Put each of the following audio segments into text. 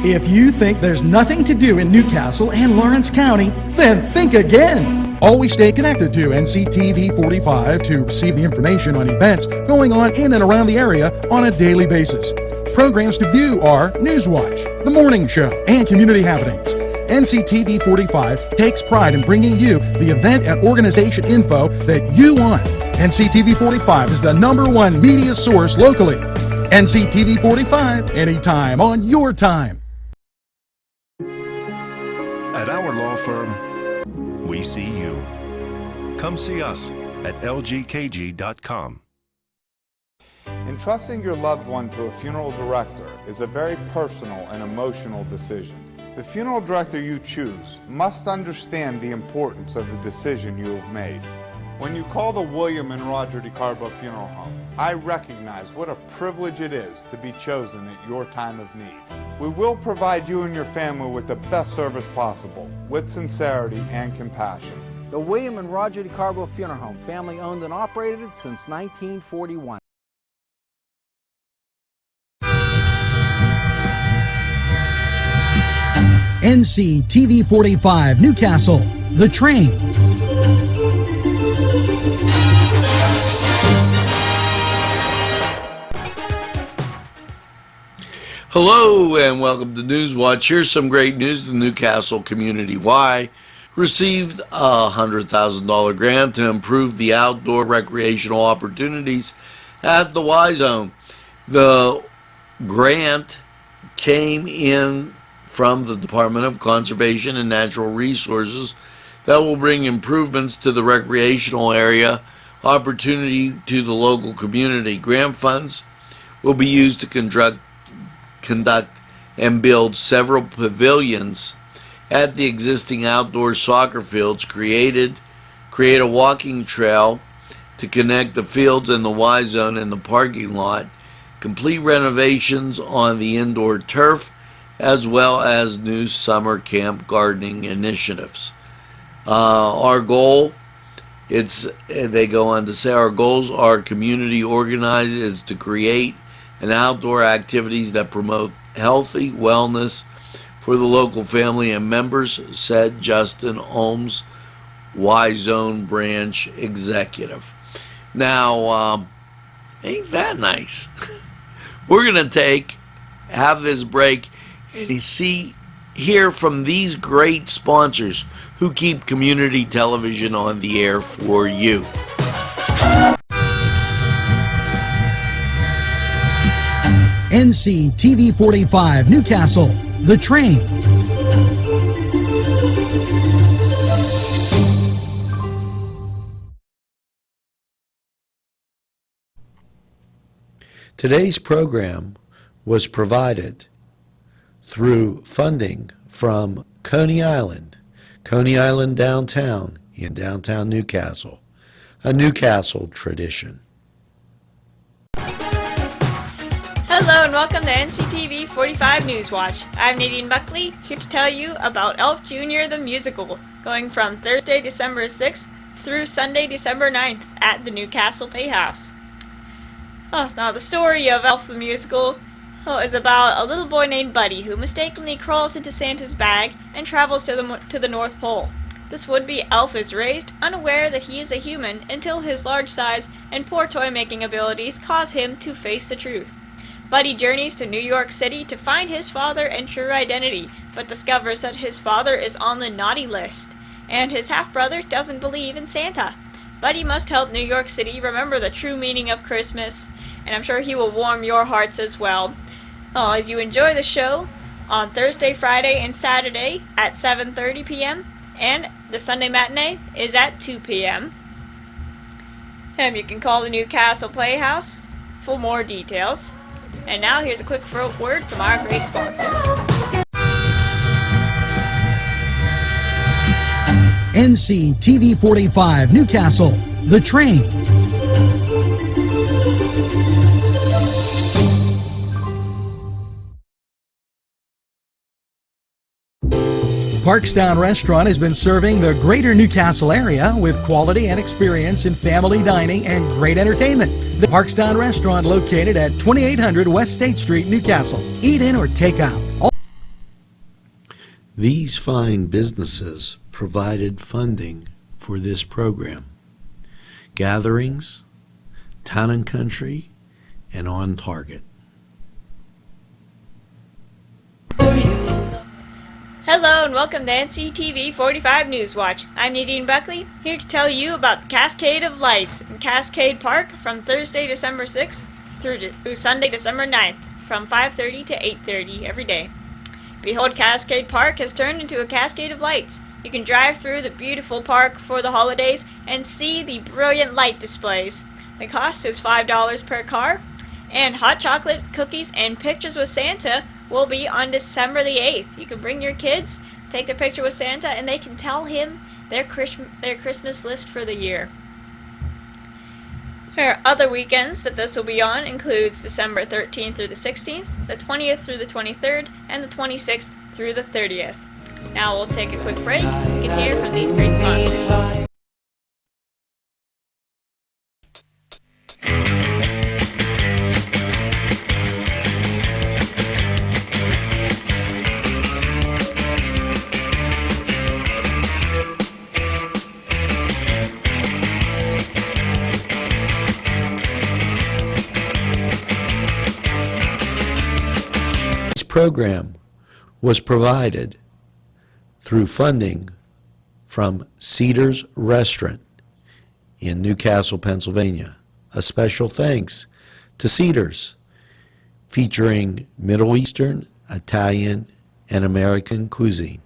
If you think there's nothing to do in Newcastle and Lawrence County, then think again. Always stay connected to NCTV45 to receive the information on events going on in and around the area on a daily basis. Programs to view are NewsWatch, The Morning Show, and Community Happenings. NCTV45 takes pride in bringing you the event and organization info that you want. NCTV45 is the #1 media source locally. NCTV45, anytime on your time. At our law firm, we see you. Come see us at lgkg.com. Entrusting your loved one to a funeral director is a very personal and emotional decision. The funeral director you choose must understand the importance of the decision you have made. When you call the William and Roger DeCarbo Funeral Home, I recognize what a privilege it is to be chosen at your time of need. We will provide you and your family with the best service possible, with sincerity and compassion. The William and Roger DeCarbo Funeral Home, family owned and operated since 1941. NCTV45 Newcastle, The Train. Hello and welcome to NewsWatch. Here's some great news. The Newcastle Community Y received a $100,000 grant to improve the outdoor recreational opportunities at the Y Zone. The grant came in from the Department of Conservation and Natural Resources that will bring improvements to the recreational area opportunity to the local community. Grant funds will be used to conduct and build several pavilions at the existing outdoor soccer fields, create a walking trail to connect the fields and the Y Zone and the parking lot, complete renovations on the indoor turf, as well as new summer camp gardening initiatives. Our goal, they go on to say, our goals are community organized is to create and outdoor activities that promote healthy wellness for the local family and members, said Justin Holmes, Y Zone Branch Executive. Now, ain't that nice? We're going to have this break and hear from these great sponsors who keep community television on the air for you. NCTV45 Newcastle, The Train. Today's program was provided through funding from Coney Island downtown in downtown Newcastle, a Newcastle tradition. Hello and welcome to NCTV45 Newswatch. I'm Nadine Buckley, here to tell you about Elf Jr. the Musical, going from Thursday, December 6th through Sunday, December 9th at the Newcastle Playhouse. Now the story of Elf the Musical is about a little boy named Buddy who mistakenly crawls into Santa's bag and travels to the North Pole. This would-be elf is raised unaware that he is a human until his large size and poor toy-making abilities cause him to face the truth. Buddy journeys to New York City to find his father and true identity, but discovers that his father is on the naughty list, and his half-brother doesn't believe in Santa. Buddy must help New York City remember the true meaning of Christmas, and I'm sure he will warm your hearts as well. As you enjoy the show on Thursday, Friday, and Saturday at 7:30 p.m., and the Sunday matinee is at 2 p.m. And you can call the Newcastle Playhouse for more details. And now here's a quick word from our great sponsors. NCTV45 Newcastle, The Train. Parkstown Restaurant has been serving the greater Newcastle area with quality and experience in family dining and great entertainment. The Parkstown Restaurant, located at 2800 West State Street, Newcastle. Eat in or take out. These fine businesses provided funding for this program. Gatherings, Town and Country, and On Target. Hello and welcome to NCTV45 NewsWatch. I'm Nadine Buckley, here to tell you about the Cascade of Lights in Cascade Park from Thursday, December 6th through Sunday, December 9th from 5:30 to 8:30 every day. Behold, Cascade Park has turned into a cascade of lights. You can drive through the beautiful park for the holidays and see the brilliant light displays. The cost is $5 per car, and hot chocolate, cookies, and pictures with Santa will be on December the 8th. You can bring your kids, take the picture with Santa, and they can tell him their Christmas list for the year. Our other weekends that this will be on includes December 13th through the 16th, the 20th through the 23rd, and the 26th through the 30th. Now we'll take a quick break so we can hear from these great sponsors. Program was provided through funding from Cedars Restaurant in Newcastle, Pennsylvania. A special thanks to Cedars, featuring Middle Eastern, Italian, and American cuisine.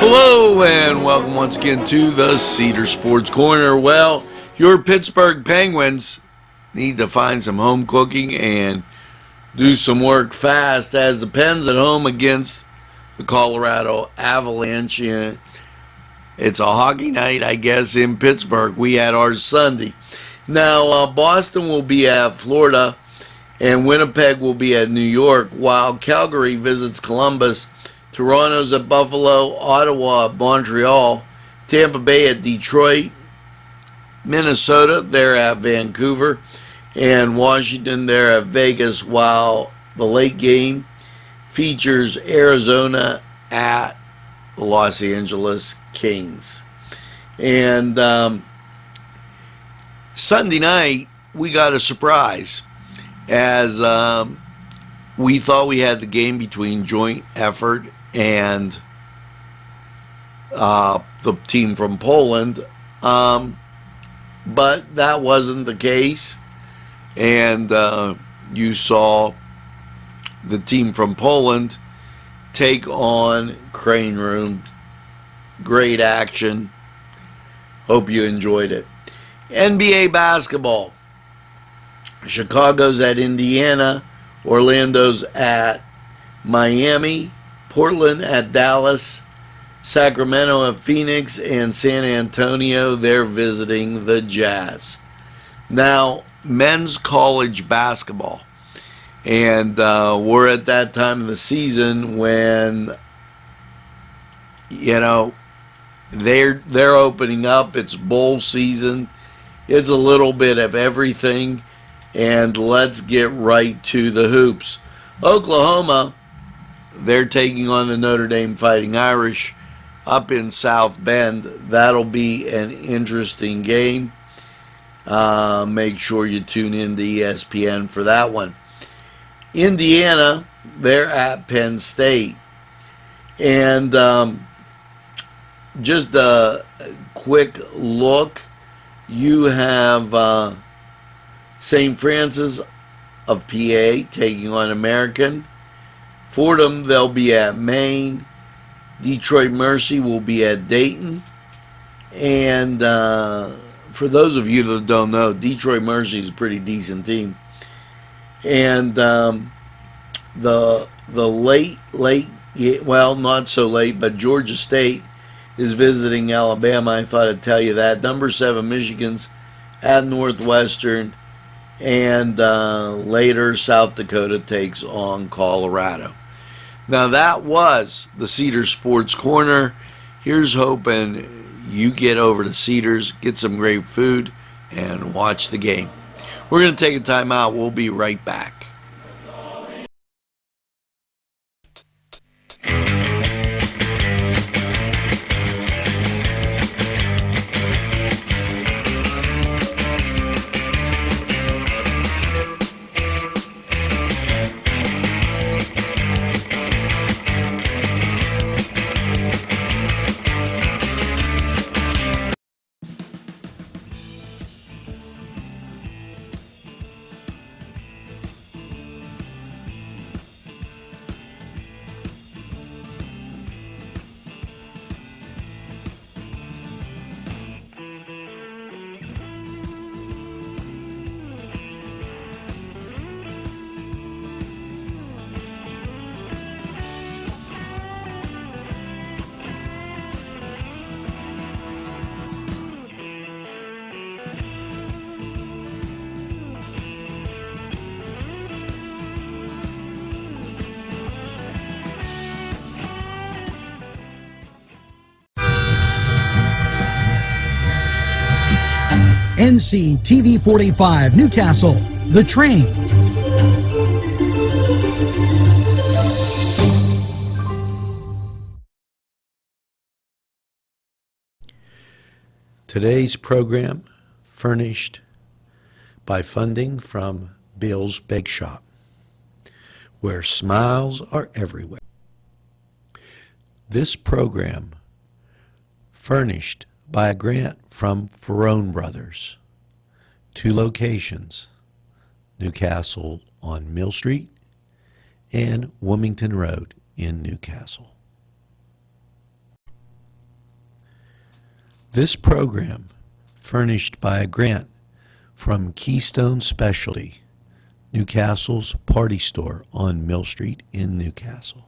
Hello and welcome once again to the Cedar Sports Corner. Well, your Pittsburgh Penguins need to find some home cooking and do some work fast as the Pens at home against the Colorado Avalanche. It's a hockey night, I guess, in Pittsburgh. We had ours Sunday. Now, Boston will be at Florida and Winnipeg will be at New York, while Calgary visits Columbus. Toronto's at Buffalo, Ottawa at Montreal, Tampa Bay at Detroit, Minnesota, they're at Vancouver, and Washington, they're at Vegas, while the late game features Arizona at the Los Angeles Kings. And Sunday night, we got a surprise as we thought we had the game between Joint Effort and the team from Poland, but that wasn't the case, and you saw the team from Poland take on Crane Room. Great action. Hope you enjoyed it. NBA basketball. Chicago's at Indiana, Orlando's at Miami, Portland at Dallas, Sacramento at Phoenix, and San Antonio, they're visiting the Jazz. Now, men's college basketball. And we're at that time of the season when, you know, they're opening up. It's bowl season. It's a little bit of everything. And let's get right to the hoops. Oklahoma, they're taking on the Notre Dame Fighting Irish up in South Bend. That'll be an interesting game. Make sure you tune in to ESPN for that one. Indiana, they're at Penn State. And just a quick look, you have St. Francis of PA taking on American. Fordham, they'll be at Maine. Detroit Mercy will be at Dayton. And for those of you that don't know, Detroit Mercy is a pretty decent team. And the late, well, not so late, but Georgia State is visiting Alabama. I thought I'd tell you that. Number 7, Michigan's at Northwestern. And later, South Dakota takes on Colorado. Now, that was the Cedars Sports Corner. Here's hoping you get over to Cedars, get some great food, and watch the game. We're going to take a time out. We'll be right back. NCTV45 Newcastle, The Train. Today's program furnished by funding from Bill's Bake Shop, where smiles are everywhere. This program furnished by a grant from Ferrone Brothers, 2 locations, Newcastle on Mill Street and Wilmington Road in Newcastle. This program furnished by a grant from Keystone Specialty, Newcastle's party store on Mill Street in Newcastle.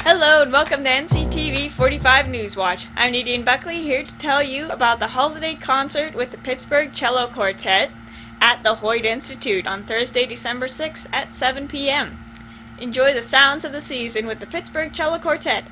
Hello and welcome to NCTV45 NewsWatch. I'm Nadine Buckley, here to tell you about the holiday concert with the Pittsburgh Cello Quartet at the Hoyt Institute on Thursday, December 6th at 7 p.m. Enjoy the sounds of the season with the Pittsburgh Cello Quartet,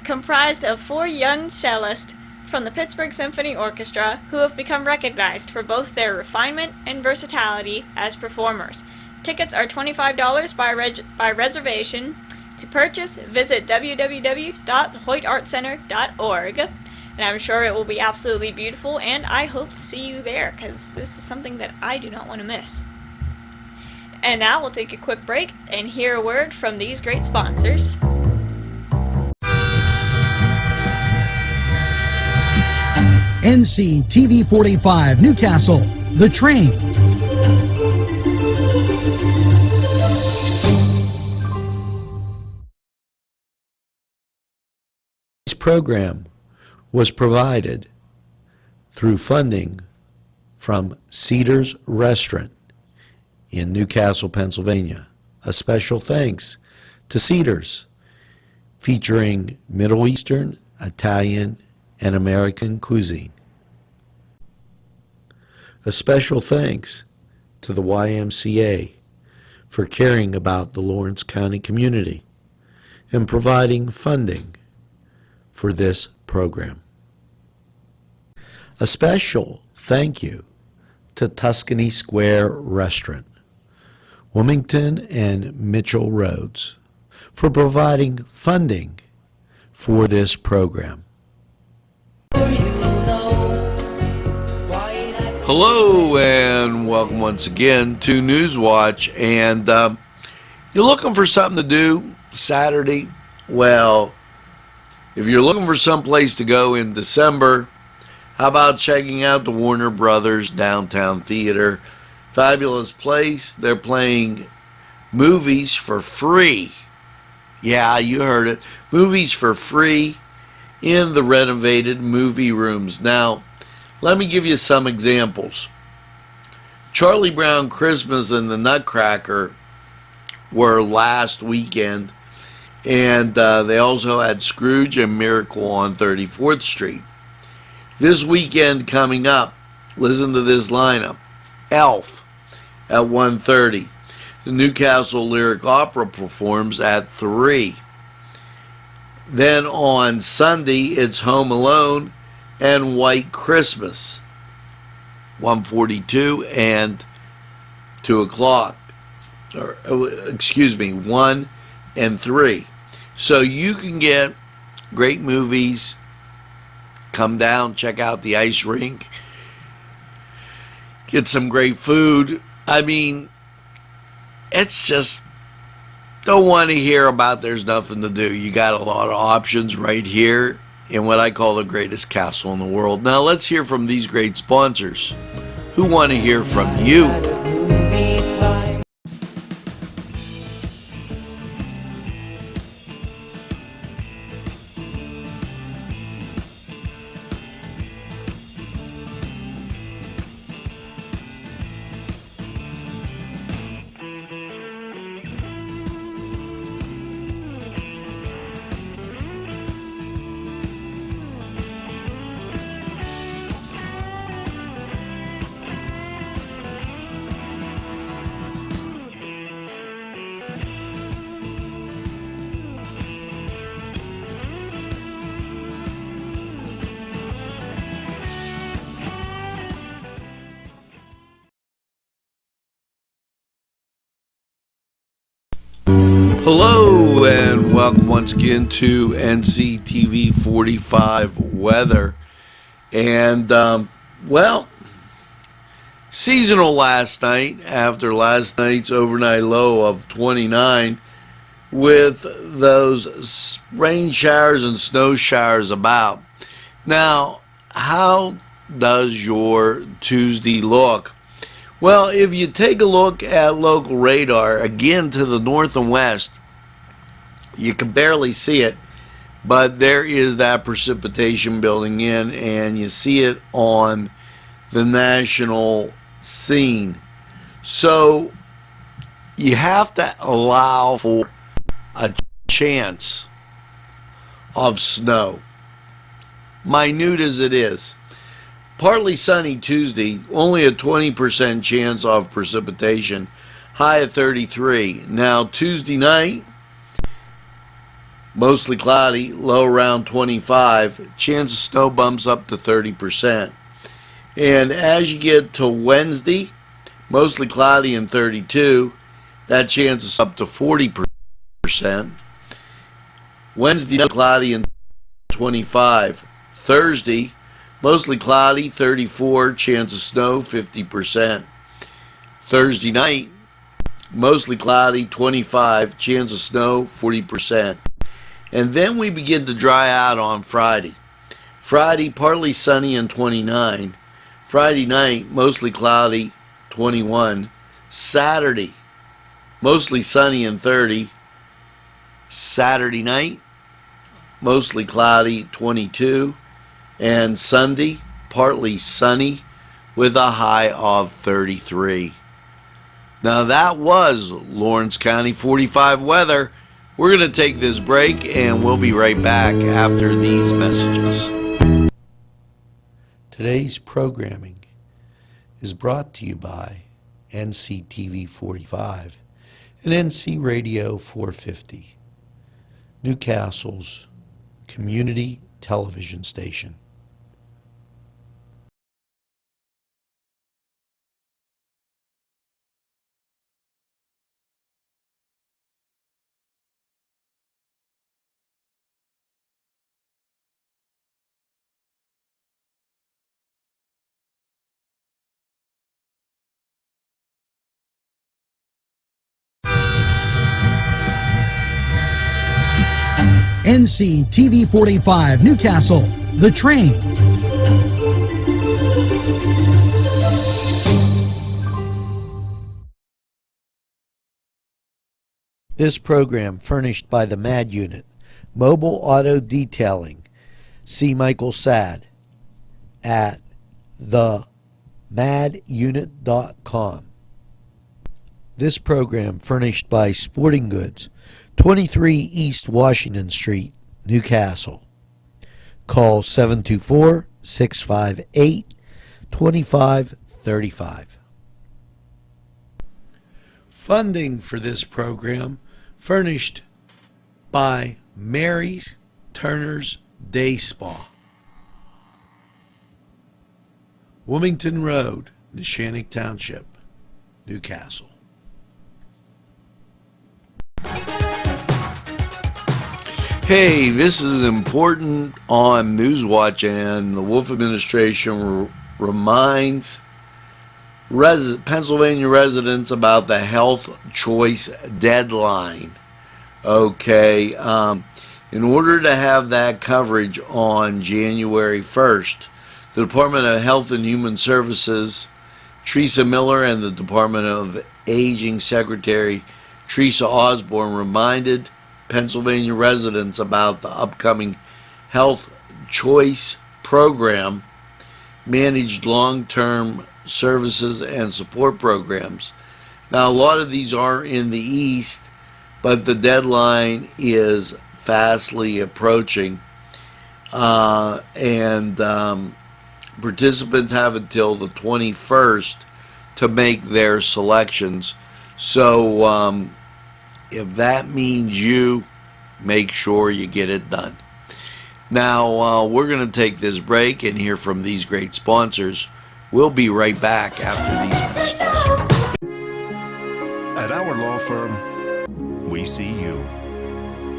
comprised of 4 young cellists from the Pittsburgh Symphony Orchestra who have become recognized for both their refinement and versatility as performers. Tickets are $25 by reservation. To purchase, visit www.thehoytartcenter.org, and I'm sure it will be absolutely beautiful, and I hope to see you there, because this is something that I do not want to miss. And now we'll take a quick break and hear a word from these great sponsors. NCTV45 Newcastle, The Train. This program was provided through funding from Cedars Restaurant in Newcastle, Pennsylvania. A special thanks to Cedars, featuring Middle Eastern, Italian, and American cuisine. A special thanks to the YMCA for caring about the Lawrence County community and providing funding for this program. A special thank you to Tuscany Square Restaurant, Wilmington and Mitchell Roads, for providing funding for this program. Hello and welcome once again to NewsWatch. And you're looking for something to do Saturday? Well, if you're looking for some place to go in December, how about checking out the Warner Brothers Downtown Theater? Fabulous place. They're playing movies for free. Yeah, you heard it. Movies for free in the renovated movie rooms. Now, let me give you some examples. Charlie Brown Christmas and the Nutcracker were last weekend, and they also had Scrooge and Miracle on 34th Street. This weekend coming up, listen to this lineup. Elf at 1:30. The Newcastle Lyric Opera performs at 3. Then on Sunday, it's Home Alone and White Christmas, 1:42 and 2 o'clock. Or, excuse me, 1 and 3. So you can get great movies, come down, check out the ice rink, get some great food. I mean, it's just, don't want to hear about there's nothing to do. You got a lot of options right here in what I call the greatest castle in the world. Now let's hear from these great sponsors who want to hear from you. Hello and welcome once again to NCTV45 weather. And well, seasonal last night after last night's overnight low of 29 with those rain showers and snow showers about. Now, how does your Tuesday look? Well, if you take a look at local radar, again to the north and west, you can barely see it, but there is that precipitation building in, and you see it on the national scene. So you have to allow for a chance of snow, minute as it is. Partly sunny Tuesday, only a 20% chance of precipitation, high at 33. Now Tuesday night, mostly cloudy, low around 25. Chance of snow bumps up to 30%. And as you get to Wednesday, mostly cloudy and 32. That chance is up to 40%. Wednesday, cloudy and 25. Thursday, mostly cloudy, 34. Chance of snow, 50%. Thursday night, mostly cloudy, 25. Chance of snow, 40%. And then we begin to dry out on Friday. Friday, partly sunny and 29. Friday night, mostly cloudy, 21. Saturday, mostly sunny and 30. Saturday night, mostly cloudy, 22. And Sunday, partly sunny with a high of 33. Now that was Lawrence County 45 weather. We're going to take this break and we'll be right back after these messages. Today's programming is brought to you by NCTV45 and NC Radio 450, Newcastle's community television station. NCTV 45 Newcastle, The Train. This program furnished by the MAD Unit, Mobile Auto Detailing. See Michael Sad at themadunit.com. This program furnished by Sporting Goods, 23 East Washington Street, Newcastle. Call 724-658-2535. Funding for this program furnished by Mary's Turner's Day Spa, Wilmington Road, Neshannock Township, Newcastle. Hey, this is important on NewsWatch, and the Wolf administration reminds Pennsylvania residents about the health choice deadline. Okay, in order to have that coverage on January 1st, the Department of Health and Human Services, Teresa Miller, and the Department of Aging Secretary Teresa Osborne reminded Pennsylvania residents about the upcoming Health Choice Program, managed long-term services and support programs. Now, a lot of these are in the East, but the deadline is fastly approaching, and participants have until the 21st to make their selections. So if that means you, make sure you get it done. Now, we're going to take this break and hear from these great sponsors. We'll be right back after these messages. At our law firm, we see you.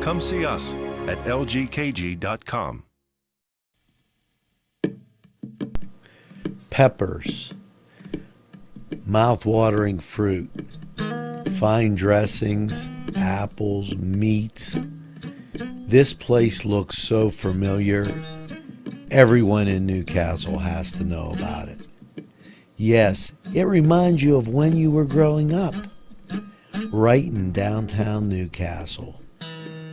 Come see us at lgkg.com. Peppers, mouth-watering fruit, fine dressings, apples, meats. This place looks so familiar. Everyone in Newcastle has to know about it. Yes, it reminds you of when you were growing up, right in downtown Newcastle.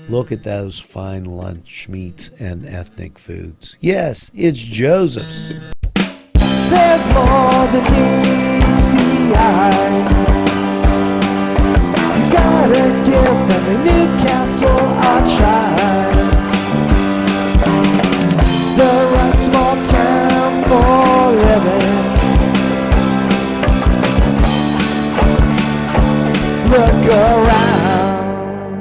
Look at those fine lunch meats and ethnic foods. Yes, it's Joseph's. There's more than meets the eye. You gotta give them a Newcastle a try. The right small town for living. Look around.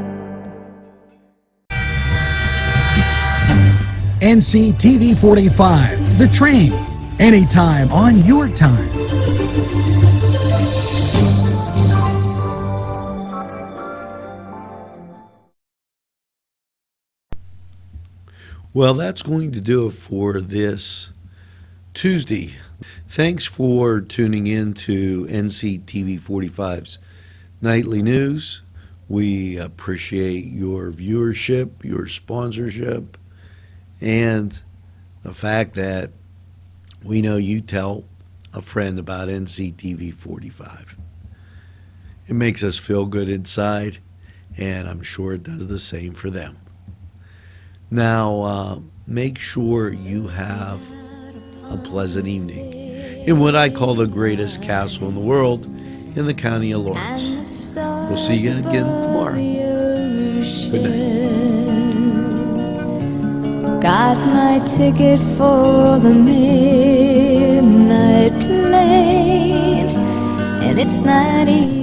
NCTV45, The Train. Anytime on your time. Well, that's going to do it for this Tuesday. Thanks for tuning in to NCTV45's Nightly News. We appreciate your viewership, your sponsorship, and the fact that we know you tell a friend about NCTV45. It makes us feel good inside, and I'm sure it does the same for them. Now, make sure you have a pleasant evening in what I call the greatest castle in the world in the county of Lawrence. We'll see you again tomorrow. Good night. Got my ticket for the midnight plane, and it's not easy.